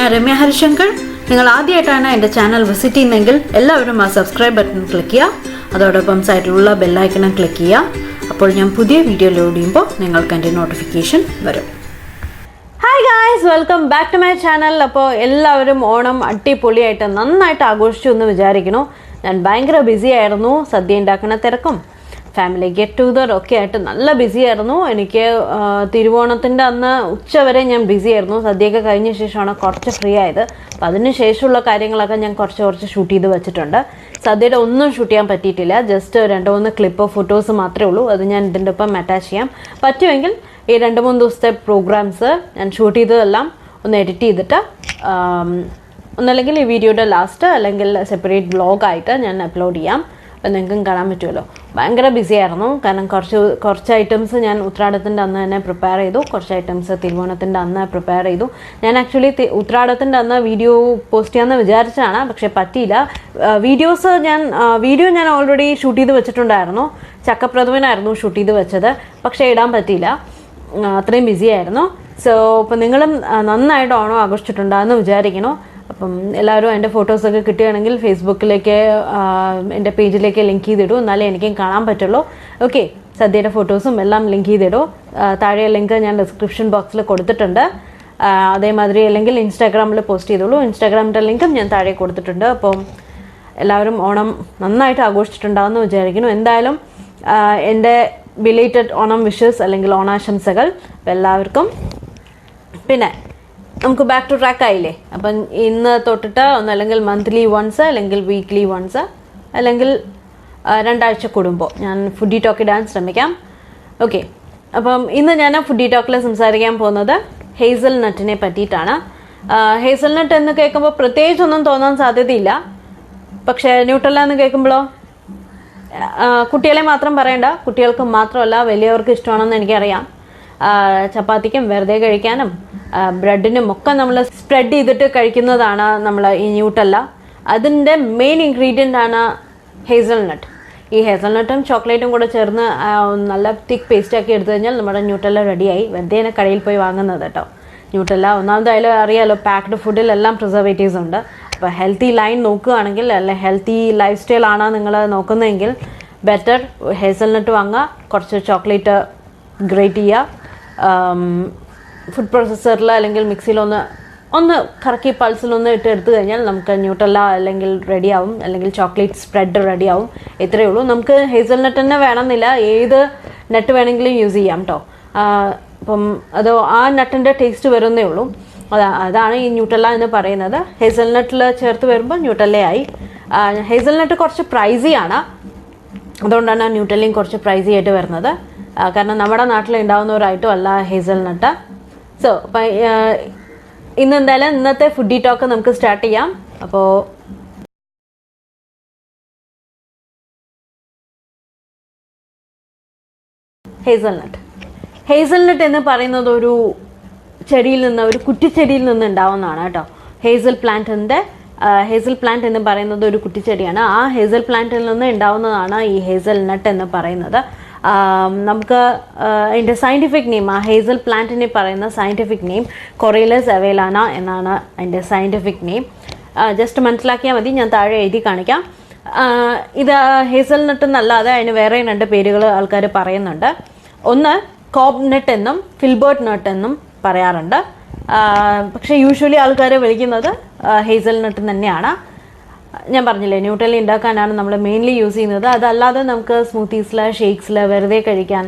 ഞാൻ രമ്യ ഹരിശങ്കർ. നിങ്ങൾ ആദ്യമായിട്ടാണ് എൻ്റെ ചാനൽ വിസിറ്റ് ചെയ്യുന്നതെങ്കിൽ എല്ലാവരും ആ സബ്സ്ക്രൈബ് ബട്ടൺ ക്ലിക്ക് ചെയ്യുക. അതോടൊപ്പം സൈഡിലുള്ള ബെല്ലൈക്കണും ക്ലിക്ക് ചെയ്യുക. അപ്പോൾ ഞാൻ പുതിയ വീഡിയോ ലോഡ് ചെയ്യുമ്പോൾ നിങ്ങൾക്ക് എൻ്റെ നോട്ടിഫിക്കേഷൻ വരും. Hi guys, welcome back to my channel. അപ്പോൾ എല്ലാവരും ഓണം അടിപൊളിയായിട്ട് നന്നായിട്ട് ആഘോഷിച്ചു എന്ന് വിചാരിക്കുന്നു. ഞാൻ ഭയങ്കര ബിസി ആയിരുന്നു. സദ്യ ഉണ്ടാക്കുന്ന തിരക്കും ഫാമിലി ഗെറ്റ് ടുഗദർ ഒക്കെ ആയിട്ട് നല്ല ബിസി ആയിരുന്നു. എനിക്ക് തിരുവോണത്തിൻ്റെ അന്ന് ഉച്ചവരെ ഞാൻ ബിസി ആയിരുന്നു. സദ്യയൊക്കെ കഴിഞ്ഞ ശേഷമാണ് കുറച്ച് ഫ്രീ ആയത്. അപ്പം അതിന് ശേഷമുള്ള കാര്യങ്ങളൊക്കെ ഞാൻ കുറച്ച് ഷൂട്ട് ചെയ്ത് വെച്ചിട്ടുണ്ട്. സദ്യയുടെ ഒന്നും ഷൂട്ട് ചെയ്യാൻ പറ്റിയിട്ടില്ല. ജസ്റ്റ് 2-3 ക്ലിപ്പ് ഫോട്ടോസ് മാത്രമേ ഉള്ളൂ. അത് ഞാൻ ഇതിൻ്റെ ഒപ്പം അറ്റാച്ച് ചെയ്യാം. പറ്റുമെങ്കിൽ ഈ 2-3 ദിവസത്തെ പ്രോഗ്രാംസ് ഞാൻ ഷൂട്ട് ചെയ്തതെല്ലാം ഒന്ന് എഡിറ്റ് ചെയ്തിട്ട് ഒന്നല്ലെങ്കിൽ ഈ വീഡിയോയുടെ ലാസ്റ്റ് അല്ലെങ്കിൽ സെപ്പറേറ്റ് വ്ളോഗായിട്ട് ഞാൻ അപ്ലോഡ് ചെയ്യാം. അപ്പം നിങ്ങൾക്കും കാണാൻ പറ്റുമല്ലോ. ഭയങ്കര ബിസി ആയിരുന്നു. കാരണം കുറച്ച് ഐറ്റംസ് ഞാൻ ഉത്രാടത്തിൻ്റെ അന്ന് തന്നെ പ്രിപ്പയർ ചെയ്തു. കുറച്ച് ഐറ്റംസ് തിരുവോണത്തിൻ്റെ അന്ന് പ്രിപ്പയർ ചെയ്തു. ഞാൻ ആക്ച്വലി ഉത്രാടത്തിൻ്റെ അന്ന് വീഡിയോ പോസ്റ്റ് ചെയ്യാമെന്ന് വിചാരിച്ചതാണ്, പക്ഷേ പറ്റിയില്ല. വീഡിയോ ഞാൻ ഓൾറെഡി ഷൂട്ട് ചെയ്ത് വെച്ചിട്ടുണ്ടായിരുന്നു. ചക്കപ്രഥമനായിരുന്നു ഷൂട്ട് ചെയ്ത് വെച്ചത്, പക്ഷേ ഇടാൻ പറ്റിയില്ല. അത്രയും ബിസി ആയിരുന്നു. സോ ഇപ്പം നിങ്ങളും നന്നായിട്ട് ഓണം ആഘോഷിച്ചിട്ടുണ്ടാകുമെന്ന് വിചാരിക്കുന്നു. അപ്പം എല്ലാവരും എൻ്റെ ഫോട്ടോസൊക്കെ കിട്ടുകയാണെങ്കിൽ ഫേസ്ബുക്കിലേക്ക് എൻ്റെ പേജിലേക്ക് ലിങ്ക് ചെയ്തിടും, എന്നാലേ എനിക്കും കാണാൻ പറ്റുള്ളൂ. ഓക്കെ, സദ്യയുടെ ഫോട്ടോസും എല്ലാം ലിങ്ക് ചെയ്തിടും. താഴെ ലിങ്ക് ഞാൻ ഡിസ്ക്രിപ്ഷൻ ബോക്സിൽ കൊടുത്തിട്ടുണ്ട്. അതേമാതിരി അല്ലെങ്കിൽ ഇൻസ്റ്റാഗ്രാമിൽ പോസ്റ്റ് ചെയ്തോളൂ. ഇൻസ്റ്റാഗ്രാമിൻ്റെ ലിങ്കും ഞാൻ താഴെ കൊടുത്തിട്ടുണ്ട്. അപ്പം എല്ലാവരും ഓണം നന്നായിട്ട് ആഘോഷിച്ചിട്ടുണ്ടാകുമെന്ന് വിചാരിക്കുന്നു. എന്തായാലും എൻ്റെ ബിലേറ്റഡ് ഓണം വിഷസ് അല്ലെങ്കിൽ ഓണാശംസകൾ എല്ലാവർക്കും. പിന്നെ നമുക്ക് ബാക്ക് ടു ട്രാക്ക് ആയില്ലേ. അപ്പം ഇന്ന് തൊട്ടിട്ട് ഒന്നല്ലെങ്കിൽ മന്ത്ലി വൺസ് അല്ലെങ്കിൽ വീക്ക്ലി വൺസ് അല്ലെങ്കിൽ 2 ആഴ്ച കൂടുമ്പോൾ ഞാൻ ഫുഡി ടോക്ക് ഇടാൻ ശ്രമിക്കാം. ഓക്കെ, അപ്പം ഇന്ന് ഞാൻ ഫുഡി ടോക്കിൽ സംസാരിക്കാൻ പോകുന്നത് ഹേസൽ നട്ടിനെ പറ്റിയിട്ടാണ്. ഹേസൽ നട്ട് എന്ന് കേൾക്കുമ്പോൾ പ്രത്യേകിച്ചൊന്നും തോന്നാൻ സാധ്യതയില്ല. പക്ഷേ ന്യൂട്രല്ല എന്ന് കേൾക്കുമ്പോഴോ കുട്ടികളെ മാത്രം പറയണ്ട, കുട്ടികൾക്ക് മാത്രമല്ല വലിയവർക്ക് ഇഷ്ടമാണെന്ന് എനിക്കറിയാം. ചപ്പാത്തിക്കും വെറുതെ കഴിക്കാനും ബ്രെഡിനും ഒക്കെ നമ്മൾ സ്പ്രെഡ് ചെയ്തിട്ട് കഴിക്കുന്നതാണ് നമ്മൾ ഈ ന്യൂട്ടല്ല. അതിൻ്റെ മെയിൻ ഇൻഗ്രീഡിയൻ്റ് ആണ് ഹേസൽനട്ട്. ഈ ഹേസൽനട്ടും ചോക്ലേറ്റും കൂടെ ചേർന്ന് നല്ല തിക്ക് പേസ്റ്റാക്കി എടുത്തു കഴിഞ്ഞാൽ നമ്മുടെ ന്യൂട്ടല്ല റെഡിയായി. വെറുതെ കടയിൽ പോയി വാങ്ങുന്നത് കേട്ടോ ന്യൂട്ടല്ല. ഒന്നാമതായാലും അറിയാലോ, പാക്ഡ് ഫുഡിലെല്ലാം പ്രിസർവേറ്റീവ്സ് ഉണ്ട്. അപ്പോൾ ഹെൽത്തി ലൈൻ നോക്കുകയാണെങ്കിൽ, അല്ലെ ഹെൽത്തി ലൈഫ് സ്റ്റൈൽ ആണ് നിങ്ങൾ നോക്കുന്നതെങ്കിൽ ബെറ്റർ ഹേസൽനട്ട് വാങ്ങുക. കുറച്ച് ചോക്ലേറ്റ് ഗ്രേറ്റ് ചെയ്യുക, ഫുഡ് പ്രോസസ്സറിൽ അല്ലെങ്കിൽ മിക്സിയിലൊന്ന് കറക്കി പൾസിലൊന്ന് എടുത്തു കഴിഞ്ഞാൽ നമുക്ക് ന്യൂട്ടല്ല അല്ലെങ്കിൽ റെഡിയാവും, അല്ലെങ്കിൽ ചോക്ലേറ്റ് സ്പ്രെഡ് റെഡിയാവും. ഇത്രയേ ഉള്ളൂ. നമുക്ക് ഹേസൽനട്ട് തന്നെ വേണമെന്നില്ല, ഏത് നട്ട് വേണമെങ്കിലും യൂസ് ചെയ്യാം കേട്ടോ. അപ്പം അത് ആ നട്ടിൻ്റെ ടേസ്റ്റ് വരുന്നേ ഉള്ളൂ. അതാണ് ഈ ന്യൂട്ടല്ല എന്ന് പറയുന്നത്. ഹേസൽനട്ടിൽ ചേർത്ത് വരുമ്പോൾ ന്യൂട്ടല്ലയായി. ഹേസൽനട്ട് കുറച്ച് പ്രൈസിയാണ്, അതുകൊണ്ടാണ് ന്യൂട്ടല്ലയും കുറച്ച് പ്രൈസി ആയിട്ട് വരുന്നത്. കാരണം നമ്മുടെ നാട്ടിൽ ഉണ്ടാവുന്ന ഒരു ഐറ്റം അല്ല ഹേസൽനട്ട്. സോ അപ്പം എന്തായാലും ഇന്നത്തെ ഫുഡി ടോക്ക് നമുക്ക് സ്റ്റാർട്ട് ചെയ്യാം. അപ്പോൾ ഹേസൽനട്ട് എന്ന് പറയുന്നത് ഒരു ചെടിയിൽ നിന്ന്, ഒരു കുറ്റിച്ചെടിയിൽ നിന്ന് ഉണ്ടാവുന്നതാണ് കേട്ടോ. ഹേസൽ പ്ലാന്റ് എന്ന് പറയുന്നത് ഒരു കുറ്റിച്ചെടിയാണ്. ആ ഹേസൽ പ്ലാന്റിൽ നിന്ന് ഉണ്ടാവുന്നതാണ് ഈ ഹേസൽ നട്ട് എന്ന് പറയുന്നത്. നമുക്ക് അതിൻ്റെ സയൻറ്റിഫിക് നെയിം, ആ ഹേസൽ പ്ലാന്റിനെ പറയുന്ന സയൻറ്റിഫിക് നെയിം കൊറൈലസ് അവെലാന എന്നാണ് അതിൻ്റെ സയൻറ്റിഫിക് നെയിം. ജസ്റ്റ് മനസ്സിലാക്കിയാൽ മതി, ഞാൻ താഴെ എഴുതി കാണിക്കാം. ഇത് ഹേസൽ നട്ട് എന്നല്ലാതെ അതിന് വേറെ 2 പേരുകൾ ആൾക്കാർ പറയുന്നുണ്ട്. ഒന്ന് കോബ് നട്ട് എന്നും ഫിൽബർട്ട് നട്ട് എന്നും പറയാറുണ്ട്. പക്ഷേ യൂഷ്വലി ആൾക്കാർ വിളിക്കുന്നത് ഹേസൽ നട്ട് തന്നെയാണ്. ഞാൻ പറഞ്ഞില്ലേ, ന്യൂട്രലി ഉണ്ടാക്കാനാണ് നമ്മൾ മെയിൻലി യൂസ് ചെയ്യുന്നത്. അതല്ലാതെ നമുക്ക് സ്മൂത്തീസിൽ, ഷേക്സിൽ വെറുതെ കഴിക്കാൻ,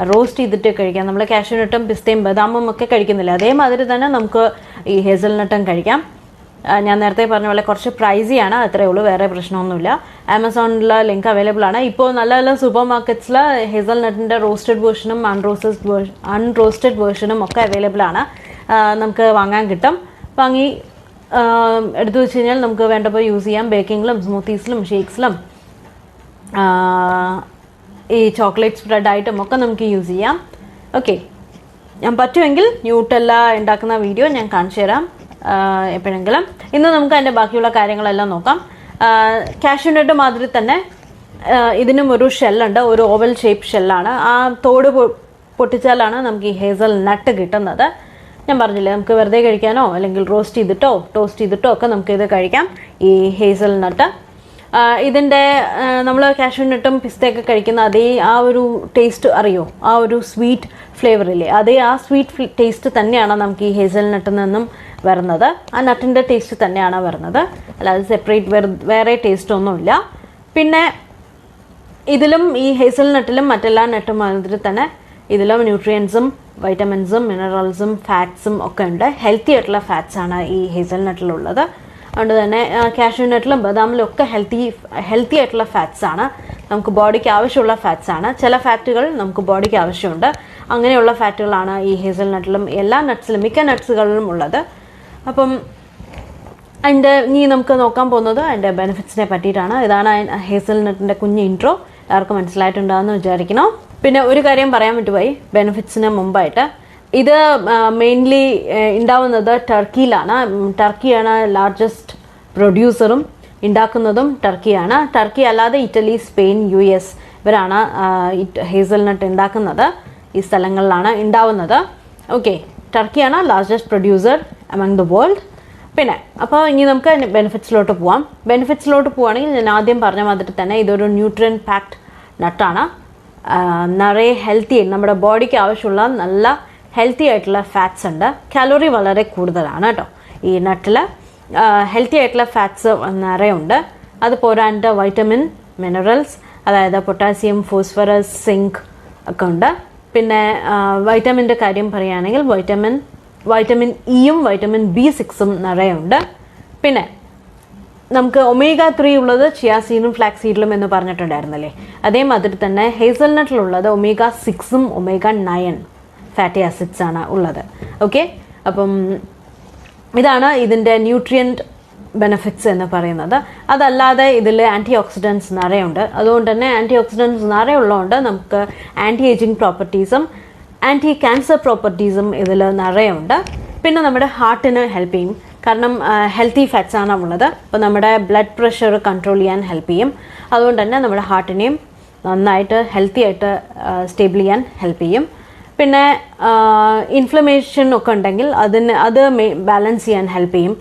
റോസ്റ്റ് ചെയ്തിട്ട് കഴിക്കാം. നമ്മൾ കാഷ്യൂനട്ടും പിസ്തയും ബദാമും ഒക്കെ കഴിക്കുന്നില്ല, അതേമാതിരി തന്നെ നമുക്ക് ഈ ഹേസൽനട്ടും കഴിക്കാം. ഞാൻ നേരത്തെ പറഞ്ഞ പോലെ കുറച്ച് പ്രൈസിയാണ്, അത്രയേ ഉള്ളൂ, വേറെ പ്രശ്നമൊന്നുമില്ല. ആമസോണിൽ ലിങ്ക് അവൈലബിൾ ആണ്. ഇപ്പോൾ നല്ല നല്ല സൂപ്പർ മാർക്കറ്റ്സിൽ ഹേസൽനട്ടിൻ്റെ റോസ്റ്റഡ് വേർഷനും അൺറോസ്റ്റഡ് വേർഷനും ഒക്കെ അവൈലബിൾ ആണ്. നമുക്ക് വാങ്ങാൻ കിട്ടും. വാങ്ങി എടുത്തു വെച്ച് കഴിഞ്ഞാൽ നമുക്ക് വേണ്ടപ്പോൾ യൂസ് ചെയ്യാം. ബേക്കിങ്ങിലും സ്മൂത്തീസിലും ഷേക്സിലും ഈ ചോക്ലേറ്റ് സ്പ്രെഡായിട്ടും ഒക്കെ നമുക്ക് യൂസ് ചെയ്യാം. ഓക്കെ, ഞാൻ പറ്റുമെങ്കിൽ ന്യൂട്ടല്ല ഉണ്ടാക്കുന്ന വീഡിയോ ഞാൻ കാണിച്ചു തരാം എപ്പോഴെങ്കിലും. ഇന്ന് നമുക്ക് അതിൻ്റെ ബാക്കിയുള്ള കാര്യങ്ങളെല്ലാം നോക്കാം. കാഷ്യൂനട്ട് മാതിരി തന്നെ ഇതിനും ഒരു ഷെല്ലുണ്ട്, ഒരു ഓവൽ ഷേപ്പ് ഷെല്ലാണ്. ആ തോട് പൊട്ടിച്ചാലാണ് നമുക്ക് ഈ ഹേസൽ നട്ട് കിട്ടുന്നത്. ഞാൻ പറഞ്ഞില്ലേ നമുക്ക് വെറുതെ കഴിക്കാനോ അല്ലെങ്കിൽ റോസ്റ്റ് ചെയ്തിട്ടോ ടോസ്റ്റ് ചെയ്തിട്ടോ ഒക്കെ നമുക്കിത് കഴിക്കാം ഈ ഹേസൽ നട്ട്. ഇതിൻ്റെ നമ്മൾ കാഷ്യൂ നട്ടും പിസ്തയൊക്കെ കഴിക്കുന്ന അതേ ആ ഒരു ടേസ്റ്റ് അറിയോ, ആ ഒരു സ്വീറ്റ് ഫ്ലേവറില്ലേ, അതേ ആ സ്വീറ്റ് ടേസ്റ്റ് തന്നെയാണ് നമുക്ക് ഈ ഹേസൽ നട്ടിൽ നിന്നും വരുന്നത്. ആ നട്ടിൻ്റെ ടേസ്റ്റ് തന്നെയാണ് വരുന്നത്, അല്ലാതെ സെപ്പറേറ്റ് വേറെ ടേസ്റ്റ് ഒന്നുമില്ല. പിന്നെ ഇതിലും ഈ ഹേസൽ നട്ടിലും മറ്റെല്ലാ നട്ടും മാതിരി തന്നെ ഇതിലും ന്യൂട്രിയൻസും വൈറ്റമിൻസും മിനറൽസും ഫാറ്റ്സും ഒക്കെ ഉണ്ട്. ഹെൽത്തി ആയിട്ടുള്ള ഫാറ്റ്സാണ് ഈ ഹേസൽ നട്ടിലുള്ളത്. അതുകൊണ്ട് തന്നെ കാഷ്യൂ നട്ടിലും ബദാമിലും ഒക്കെ ഹെൽത്തി ആയിട്ടുള്ള ഫാറ്റ്സാണ്, നമുക്ക് ബോഡിക്ക് ആവശ്യമുള്ള ഫാറ്റ്സാണ്. ചില ഫാറ്റുകൾ നമുക്ക് ബോഡിക്ക് ആവശ്യമുണ്ട്, അങ്ങനെയുള്ള ഫാറ്റുകളാണ് ഈ ഹേസൽ നട്ടിലും എല്ലാ നട്ട്സിലും മിക്ക നട്ട്സുകളിലും ഉള്ളത്. അപ്പം ഇനി നമുക്ക് നോക്കാൻ പോകുന്നത് അതിൻ്റെ ബെനിഫിറ്റ്സിനെ പറ്റിയിട്ടാണ്. ഇതാണ് ഹേസൽ നട്ടിൻ്റെ കുഞ്ഞ് ഇൻട്രോ. എല്ലാവർക്കും മനസ്സിലായിട്ടുണ്ടാകുമെന്ന് വിചാരിക്കണം. പിന്നെ ഒരു കാര്യം പറയാൻ പറ്റുപോയി ബെനിഫിറ്റ്സിന് മുമ്പായിട്ട്, ഇത് മെയിൻലി ഉണ്ടാവുന്നത് ടർക്കിയിലാണ്. ടർക്കിയാണ് ലാർജസ്റ്റ് പ്രൊഡ്യൂസറും, ഉണ്ടാക്കുന്നതും ടർക്കിയാണ്. ടർക്കി അല്ലാതെ ഇറ്റലി, സ്പെയിൻ, US ഇവരാണ് ഹേസൽ നട്ട് ഉണ്ടാക്കുന്നത്. ഈ സ്ഥലങ്ങളിലാണ് ഉണ്ടാവുന്നത്. ഓക്കെ, ടർക്കിയാണ് largest producer among the world. പിന്നെ അപ്പോൾ ഇനി നമുക്ക് ബെനിഫിറ്റ്സിലോട്ട് പോവാം. ബെനിഫിറ്റ്സിലോട്ട് പോവുകയാണെങ്കിൽ ഞാൻ ആദ്യം പറഞ്ഞ മാതിരി തന്നെ ഇതൊരു ന്യൂട്രിയൻ പാക്ഡ് നട്ടാണ്. നിറയെ ഹെൽത്തി, നമ്മുടെ ബോഡിക്ക് ആവശ്യമുള്ള നല്ല ഹെൽത്തി ആയിട്ടുള്ള ഫാറ്റ്സ് ഉണ്ട്. കാലോറി വളരെ കൂടുതലാണ് കേട്ടോ ഈ നട്ടിൽ. ഹെൽത്തി ആയിട്ടുള്ള ഫാറ്റ്സ് നിറയെ ഉണ്ട്. അത് പോരാണ്ട് വൈറ്റമിൻ, മിനറൽസ്, അതായത് പൊട്ടാസ്യം, ഫോസ്ഫറസ്, സിങ്ക് ഒക്കെ ഉണ്ട്. പിന്നെ വൈറ്റമിൻ്റെ കാര്യം പറയുകയാണെങ്കിൽ വൈറ്റമിൻ ഇയും വൈറ്റമിൻ B6ഉം നിറയുണ്ട്. പിന്നെ നമുക്ക് ഒമേഗ 3 ഉള്ളത് ചിയാ സീഡും ഫ്ലാക്സ് സീഡിലും എന്ന് പറഞ്ഞിട്ടുണ്ടായിരുന്നല്ലേ, അതേമാതിരി തന്നെ ഹേസൽ നട്ടിലുള്ളത് ഒമേഗ 6ഉം ഒമേഗ 9 ഫാറ്റി ആസിഡ്സ് ആണ് ഉള്ളത്. ഓക്കെ, അപ്പം ഇതാണ് ഇതിൻ്റെ ന്യൂട്രിയൻറ്റ് ബെനിഫിറ്റ്സ് എന്ന് പറയുന്നത്. അതല്ലാതെ ഇതിൽ ആൻറ്റി ഓക്സിഡൻസ് നിറയുണ്ട്. അതുകൊണ്ട് തന്നെ ആൻറ്റി ഓക്സിഡൻസ് നിറയുള്ളതുകൊണ്ട് നമുക്ക് ആൻറ്റി ഏജിങ് പ്രോപ്പർട്ടീസും ആൻറ്റി ക്യാൻസർ പ്രോപ്പർട്ടീസും ഇതിൽ നിറയുണ്ട്. പിന്നെ നമ്മുടെ ഹാർട്ടിന് ഹെൽപ്പ് ചെയ്യും, കാരണം ഹെൽത്തി ഫാറ്റ്സ് ആണ് ഉള്ളത്. അപ്പോൾ നമ്മുടെ ബ്ലഡ് പ്രഷർ കൺട്രോൾ ചെയ്യാൻ ഹെൽപ്പ് ചെയ്യും. അതുകൊണ്ട് തന്നെ നമ്മുടെ ഹാർട്ടിനെയും നന്നായിട്ട് ഹെൽത്തി ആയിട്ട് സ്റ്റേബിൾ ചെയ്യാൻ ഹെൽപ്പ് ചെയ്യും. പിന്നെ ഇൻഫ്ലമേഷൻ ഒക്കെ ഉണ്ടെങ്കിൽ അത് ബാലൻസ് ചെയ്യാൻ ഹെൽപ്പ് ചെയ്യും,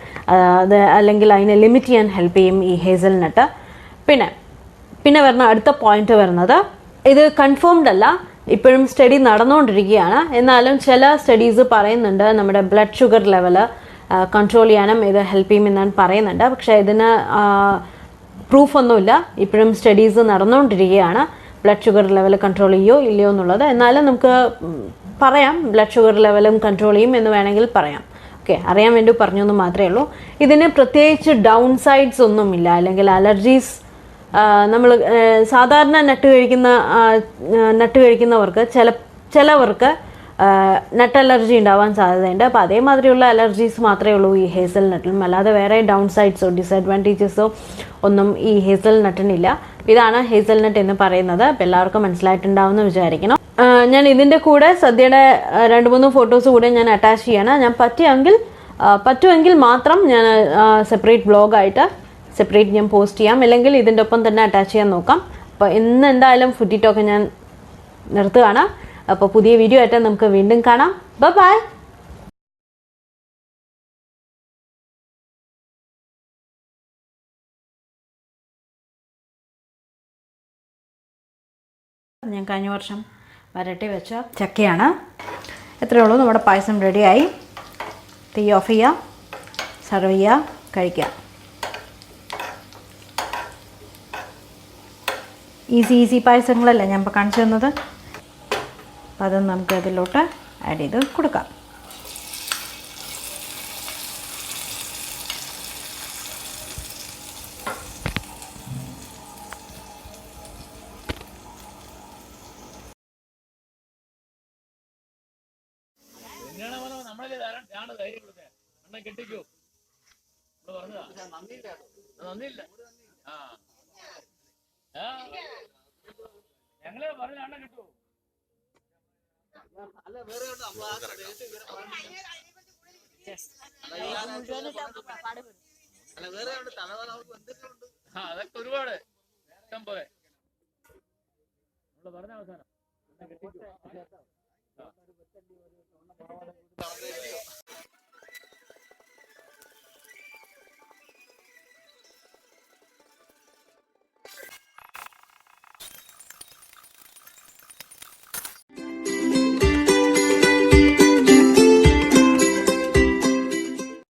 അല്ലെങ്കിൽ അതിനെ ലിമിറ്റ് ചെയ്യാൻ ഹെൽപ്പ് ചെയ്യും ഈ ഹേസൽ നട്ട്. പിന്നെ വരുന്ന അടുത്ത പോയിന്റ് വരുന്നത്, ഇത് കൺഫേംഡ് അല്ല, ഇപ്പോഴും സ്റ്റഡി നടന്നുകൊണ്ടിരിക്കുകയാണ്. എന്നാലും ചില സ്റ്റഡീസ് പറയുന്നുണ്ട് നമ്മുടെ ബ്ലഡ് ഷുഗർ ലെവല് കൺട്രോൾ ചെയ്യാനും ഇത് ഹെൽപ്പ് ചെയ്യുമെന്നാണ് പറയുന്നുണ്ട്. പക്ഷേ ഇതിന് പ്രൂഫൊന്നുമില്ല, ഇപ്പോഴും സ്റ്റഡീസ് നടന്നുകൊണ്ടിരിക്കുകയാണ് ബ്ലഡ് ഷുഗർ ലെവൽ കൺട്രോൾ ചെയ്യോ ഇല്ലയോ എന്നുള്ളത്. എന്നാലും നമുക്ക് പറയാം ബ്ലഡ് ഷുഗർ ലെവലും കൺട്രോൾ ചെയ്യും എന്ന് വേണമെങ്കിൽ പറയാം. ഓക്കെ, അറിയാൻ വേണ്ടി പറഞ്ഞു എന്ന് മാത്രമേ ഉള്ളൂ. ഇതിന് പ്രത്യേകിച്ച് ഡൗൺ സൈഡ്സ് ഒന്നുമില്ല, അല്ലെങ്കിൽ അലർജീസ്. നമ്മൾ സാധാരണ നട്ട് കഴിക്കുന്നവർക്ക് ചിലവർക്ക് നട്ട് അലർജി ഉണ്ടാവാൻ സാധ്യതയുണ്ട്. അപ്പോൾ അതേമാതിരിയുള്ള അലർജീസ് മാത്രമേ ഉള്ളൂ ഈ ഹേസൽ നട്ടിലും, അല്ലാതെ വേറെ ഡൗൺ സൈഡ്സോ ഡിസഡ്വാൻറ്റേജസോ ഒന്നും ഈ ഹേസൽ നട്ടിനില്ല. ഇതാണ് ഹേസൽ നട്ട് എന്ന് പറയുന്നത്. അപ്പോൾ എല്ലാവർക്കും മനസ്സിലായിട്ടുണ്ടാവുമെന്ന് വിചാരിക്കണം. ഞാൻ ഇതിൻ്റെ കൂടെ സദ്യയുടെ 2-3 ഫോട്ടോസ് കൂടെ ഞാൻ അറ്റാച്ച് ചെയ്യണം. ഞാൻ പറ്റുമെങ്കിൽ മാത്രം ഞാൻ സെപ്പറേറ്റ് ബ്ലോഗായിട്ട് സെപ്പറേറ്റ് ഞാൻ പോസ്റ്റ് ചെയ്യാം, അല്ലെങ്കിൽ ഇതിൻ്റെ ഒപ്പം തന്നെ അറ്റാച്ച് ചെയ്യാൻ നോക്കാം. അപ്പോൾ ഇന്ന് എന്തായാലും ഫുഡി ടോക്ക് ഞാൻ നിർത്തുകയാണ്. അപ്പോൾ പുതിയ വീഡിയോ ആയിട്ട് നമുക്ക് വീണ്ടും കാണാം. ബൈ. ഞാൻ കഴിഞ്ഞ വർഷം വരട്ടി വെച്ച ചക്കയാണ്. എത്രയേ ഉള്ളൂ, നമ്മുടെ പായസം റെഡിയായി. തീ ഓഫ് ചെയ്യുക, സർവ് ചെയ്യുക, കഴിക്കുക. ഈസി പായസങ്ങളല്ല ഞാൻ ഇപ്പോൾ കാണിച്ചു തന്നത്. അപ്പം അത് നമുക്ക് അതിലോട്ട് ആഡ് ചെയ്ത് കൊടുക്കാം. ഞങ്ങള് പറഞ്ഞ കിട്ടൂ. അല്ല വേറെ അതൊക്കെ ഒരുപാട് ഇഷ്ടം പോലെ നമ്മള് പറഞ്ഞ അവസാനം